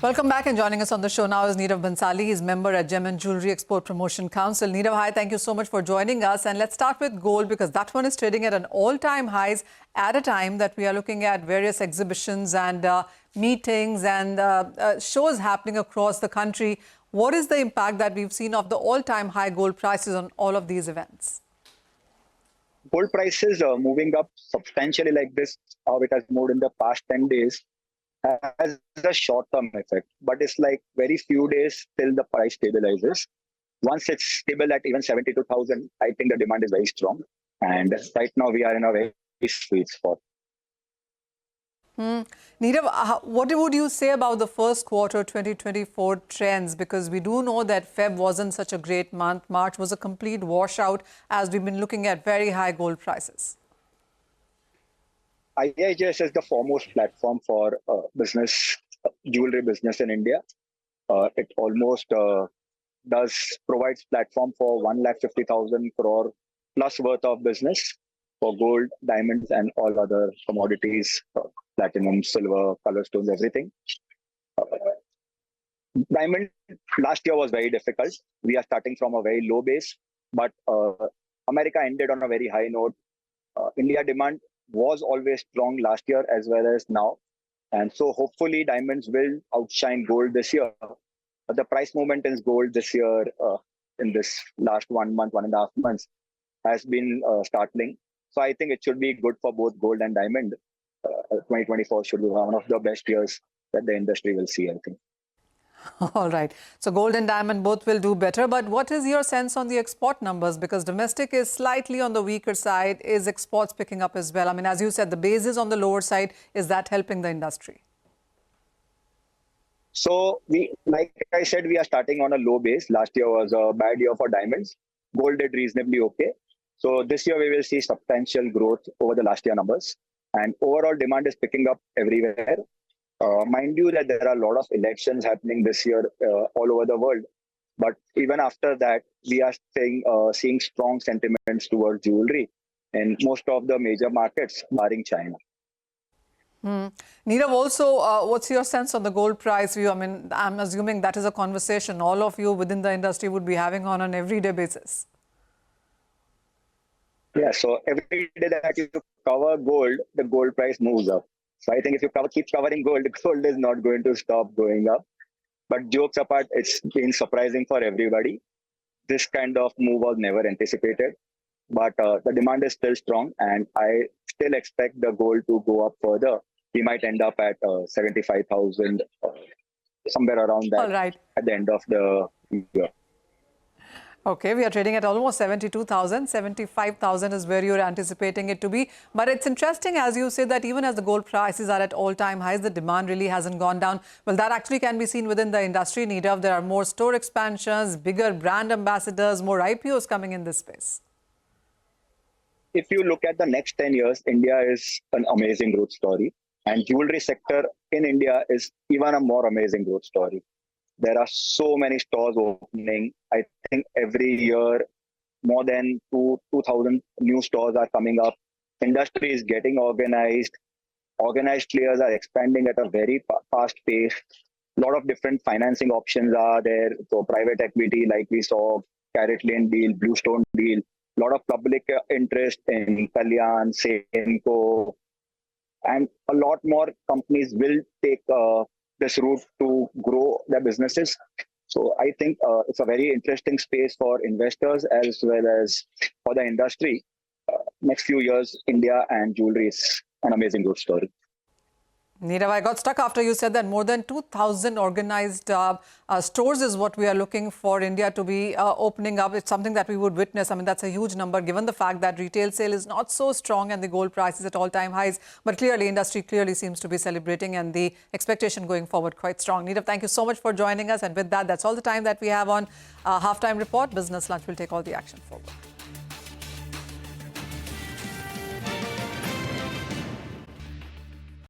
Welcome back, and joining us on the show now is Nirav Bhansali. He's member at Gem and Jewellery Export Promotion Council. Nirav, hi, thank you so much for joining us. And let's start with gold, because that one is trading at an all-time highs at a time that we are looking at various exhibitions and meetings and shows happening across the country. What is the impact that we've seen of the all-time high gold prices on all of these events? Gold prices are moving up substantially like this, how it has moved in the past 10 days, has a short-term effect. But it's like very few days till the price stabilizes. Once it's stable at even 72,000, I think the demand is very strong. And right now we are in a very sweet spot. Nirav, what would you say about the first quarter 2024 trends? Because we do know that Feb wasn't such a great month. March was a complete washout as we've been looking at very high gold prices. IIJS is the foremost platform for jewelry business in India. It almost provides platform for 150,000 crore plus worth of business for gold, diamonds, and all other commodities, platinum, silver, color stones, everything. Diamond last year was very difficult. We are starting from a very low base, but America ended on a very high note. India demand was always strong last year as well as now. And so hopefully diamonds will outshine gold this year. The price movement in gold this year, in this last 1 month, 1.5 months, has been startling. So I think it should be good for both gold and diamond. 2024 should be one of the best years that the industry will see, I think. All right. So gold and diamond both will do better. But what is your sense on the export numbers? Because domestic is slightly on the weaker side. Is exports picking up as well? I mean, as you said, the base is on the lower side. Is that helping the industry? So like I said, we are starting on a low base. Last year was a bad year for diamonds. Gold did reasonably okay. So this year we will see substantial growth over the last year numbers. And overall demand is picking up everywhere. Mind you that there are a lot of elections happening this year all over the world. But even after that, we are seeing strong sentiments towards jewelry in most of the major markets, barring China. Nirav, also, what's your sense on the gold price view? I mean, I'm assuming that is a conversation all of you within the industry would be having on an everyday basis. Yeah, so every day that you cover gold, the gold price moves up. So I think if you keep covering gold, gold is not going to stop going up. But jokes apart, it's been surprising for everybody. This kind of move was never anticipated. But the demand is still strong, and I still expect the gold to go up further. We might end up at 75,000, somewhere around that. All right. At the end of the year. Okay, we are trading at almost 72,000. 75,000 is where you're anticipating it to be. But it's interesting, as you say, that even as the gold prices are at all-time highs, the demand really hasn't gone down. Well, that actually can be seen within the industry. Nirav, there are more store expansions, bigger brand ambassadors, more IPOs coming in this space. If you look at the next 10 years, India is an amazing growth story. And jewelry sector in India is even a more amazing growth story. There are so many stores opening. I think every year, more than 2,000 new stores are coming up. Industry is getting organized. Organized players are expanding at a very fast pace. A lot of different financing options are there. So private equity, like we saw, Carrot Lane deal, Bluestone deal. A lot of public interest in Kalyan, Senco. And a lot more companies will take this route to grow their businesses. So I think it's a very interesting space for investors as well as for the industry. Next few years, India and jewelry is an amazing growth story. Nirav, I got stuck after you said that more than 2,000 organized stores is what we are looking for India to be opening up. It's something that we would witness. I mean, that's a huge number given the fact that retail sale is not so strong and the gold price is at all-time highs. But clearly, industry clearly seems to be celebrating and the expectation going forward quite strong. Nirav, thank you so much for joining us. And with that, that's all the time that we have on Halftime Report. Business Lunch will take all the action forward.